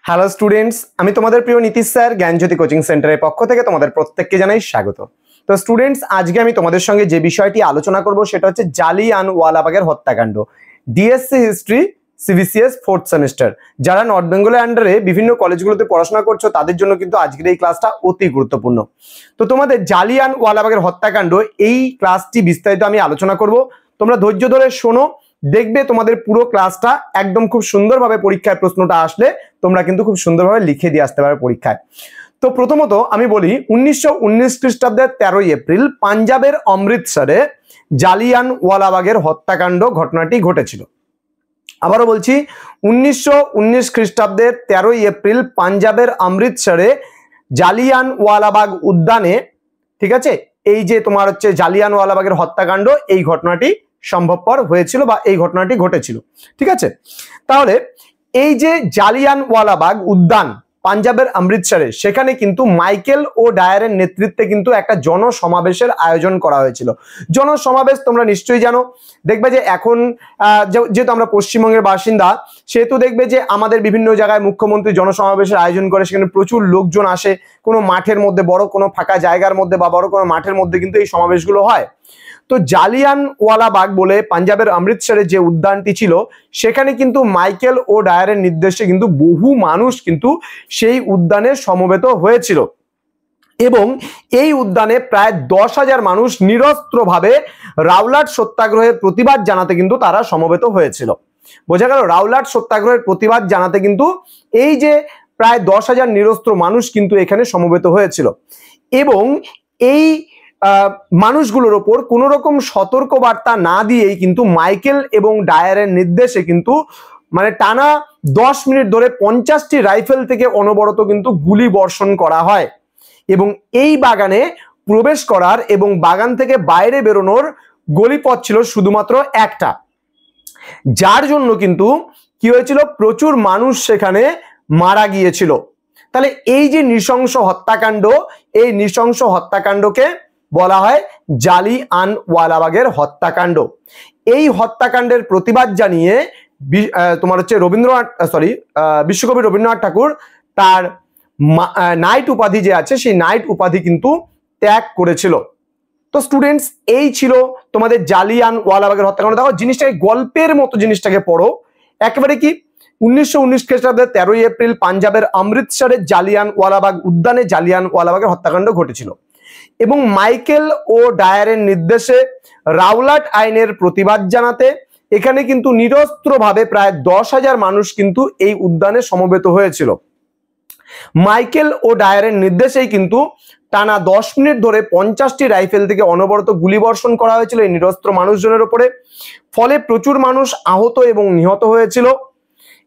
Hello students, আমি তোমাদের প্রিয় নীতিশ স্যার জ্ঞানজ্যোতি কোচিং সেন্টারের পক্ষ থেকে তোমাদের প্রত্যেককে জানাই স্বাগত। তো স্টুডেন্টস, আজকে আমি তোমাদের সঙ্গে যে বিষয়টি আলোচনা করব সেটা হচ্ছে জালিয়ানওয়ালাবাগের হত্যাকাণ্ড। DSC history CBCS 4th semester, যারা নর্থ বেঙ্গলের আন্ডারে বিভিন্ন কলেজগুলোতে পড়াশোনা করছো তাদের জন্য কিন্তু আজকের এই ক্লাসটা অতি গুরুত্বপূর্ণ। তো তোমাদের জালিয়ানওয়ালাবাগের হত্যাকাণ্ড এই ক্লাসটি বিস্তারিত আমি আলোচনা করব, তোমরা ধৈর্য ধরে শোনো। দেখবে তোমাদের পুরো ক্লাসটা একদম খুব সুন্দরভাবে পরীক্ষায় প্রশ্নটা আসলে তোমরা কিন্তু খুব সুন্দরভাবে লিখে দিয়ে আসতে পারবে পরীক্ষায়। তো প্রথমত আমি বলি 1919 খ্রিস্টাব্দের 13ই এপ্রিল পাঞ্জাবের অমৃতসরে জালিয়ানওয়ালাবাগের হত্যাকাণ্ড ঘটনাটি ঘটেছিল। আবারও বলছি, 1919 খ্রিস্টাব্দের 13ই এপ্রিল পাঞ্জাবের অমৃতসরে জালিয়ানওয়ালাবাগ উদ্যানে, ঠিক আছে, এই যে তোমার হচ্ছে জালিয়ানওয়ালাবাগের হত্যাকাণ্ড, এই ঘটনাটি সম্ভবপর হয়েছিল বা এই ঘটনাটি ঘটেছিল। ঠিক আছে, তাহলে এই যে জালিয়ানওয়ালাবাগ উদ্যান পাঞ্জাবের অমৃতসরে, সেখানে কিন্তু মাইকেল ও ডায়ারের নেতৃত্বে কিন্তু একটা জনসমাবেশের আয়োজন করা হয়েছিল। জনসমাবেশ তোমরা নিশ্চয়ই জানো, দেখবে যে এখন যেহেতু আমরা পশ্চিমবঙ্গের বাসিন্দা, সেহেতু দেখবে যে আমাদের বিভিন্ন জায়গায় মুখ্যমন্ত্রী জনসমাবেশের আয়োজন করে, সেখানে প্রচুর লোকজন আসে। কোনো মাঠের মধ্যে, বড় কোনো ফাঁকা জায়গার মধ্যে বা বড় কোনো মাঠের মধ্যে কিন্তু এই সমাবেশগুলো হয়। তো জালিয়ানওয়ালাবাগ বলে পাঞ্জাবের অমৃতসরে যে উদ্যানটি ছিল, সেখানে কিন্তু মাইকেল ও ডায়ারের নির্দেশে কিন্তু বহু মানুষ কিন্তু সেই উদ্যানে সমবেত হয়েছিল এবং এই উদ্যানে প্রায় 10,000 মানুষ নিরস্ত্রভাবে রাওলাট সত্যাগ্রহের প্রতিবাদ জানাতে কিন্তু তারা সমবেত হয়েছিল। বোঝা গেল, রাওলাট সত্যাগ্রহের প্রতিবাদ জানাতে কিন্তু এই যে প্রায় 10,000 নিরস্ত্র মানুষ কিন্তু এখানে সমবেত হয়েছিল এবং এই মানুষগুলোর ওপর কোনো রকম সতর্কবার্তা না দিয়েই কিন্তু মাইকেল এবং ডায়ারের নির্দেশে কিন্তু মানে টানা 10 মিনিট ধরে 50টি রাইফেল থেকে অনবরত কিন্তু গুলি বর্ষণ করা হয় এবং এই বাগানে প্রবেশ করার এবং বাগান থেকে বাইরে বেরোনোর গলিপথ ছিল শুধুমাত্র একটা, যার জন্য কিন্তু কি হয়েছিল, প্রচুর মানুষ সেখানে মারা গিয়েছিল। তাহলে এই যে নৃশংস হত্যাকাণ্ড, এই নৃশংস হত্যাকাণ্ডকে বলা হয় জালিয়ানওয়ালাবাগের হত্যাকাণ্ড। এই হত্যাকাণ্ডের প্রতিবাদ জানিয়ে তোমার হচ্ছে বিশ্বকবি রবীন্দ্রনাথ ঠাকুর তার নাইট উপাধি যে আছে, সেই নাইট উপাধি কিন্তু ত্যাগ করেছিল। তো স্টুডেন্টস, এই ছিল তোমাদের জালিয়ানওয়ালাবাগের হত্যাকাণ্ড। দেখো জিনিসটাকে গল্পের মতো জিনিসটাকে পড়ো একেবারে। কি 1919 খ্রিস্টাব্দের 13ই এপ্রিল পাঞ্জাবের অমৃতসরের জালিয়ানওয়ালাবাগ উদ্যানে জালিয়ানওয়ালাবাগের হত্যাকাণ্ড ঘটেছিল এবং মাইকেল ও ডায়ারের নির্দেশে রাওলাট আইনের প্রতিবাদ জানাতে এখানে কিন্তু নিরস্ত্রভাবে প্রায় 10,000 মানুষ কিন্তু এই উদ্যানে সমবেত হয়েছিল। মাইকেল ও ডায়ারের নির্দেশেই কিন্তু টানা 10 মিনিট ধরে 50টি রাইফেল থেকে অনবরত গুলিবর্ষণ করা হয়েছিল এই নিরস্ত্র মানুষজনের উপরে। ফলে প্রচুর মানুষ আহত এবং নিহত হয়েছিল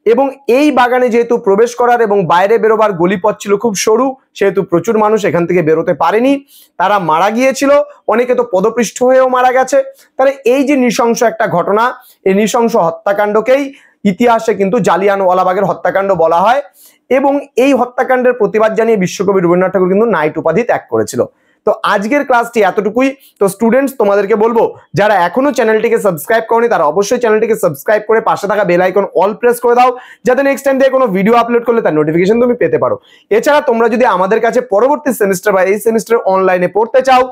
এবং এই বাগানে যেহেতু প্রবেশ করার এবং বাইরে বেরোবার গলিপথ ছিল খুব সরু, সেহেতু প্রচুর মানুষ এখান থেকে বেরোতে পারেনি, তারা মারা গিয়েছিল, অনেকে তো পদপৃষ্ঠ হয়েও মারা গেছে। তাহলে এই যে নৃশংস একটা ঘটনা, এই নৃশংস হত্যাকাণ্ডকেই ইতিহাসে কিন্তু জালিয়ানওয়ালাবাগের হত্যাকাণ্ড বলা হয় এবং এই হত্যাকাণ্ডের প্রতিবাদ জানিয়ে বিশ্বকবি রবীন্দ্রনাথ ঠাকুর কিন্তু নাইট উপাধি ত্যাগ করেছিল। তো আজকের ক্লাসটি এতটুকুই। তো স্টুডেন্টস, তোমাদেরকে বলবো যারা এখনো চ্যানেলটিকে সাবস্ক্রাইব করনি তারা অবশ্যই চ্যানেলটিকে সাবস্ক্রাইব করে পাশে থাকা বেল আইকন অল প্রেস করে দাও, যাতে নেক্সট টাইম দিয়ে কোনো ভিডিও আপলোড করলে তার নোটিফিকেশন তুমি পেতে পারো। এছাড়া তোমরা যদি আমাদের কাছে পরবর্তী সেমিস্টার বা এই সেমিস্টার অনলাইনে পড়তে চাও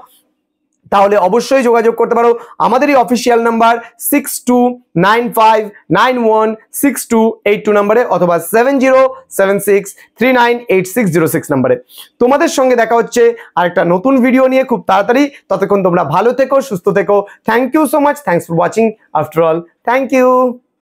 তাহলে অবশ্যই যোগাযোগ করতে পারো। আমাদেরই অফিসিয়াল নাম্বার 6295916282 নম্বরে অথবা 7076398606 নম্বরে। তোমাদের সঙ্গে দেখা হচ্ছে আরেকটা নতুন ভিডিও নিয়ে খুব তাড়াতাড়ি। ততক্ষণ তোমরা ভালো থেকো, সুস্থ থেকো। Thank you so much. Thanks for watching. After all, thank you.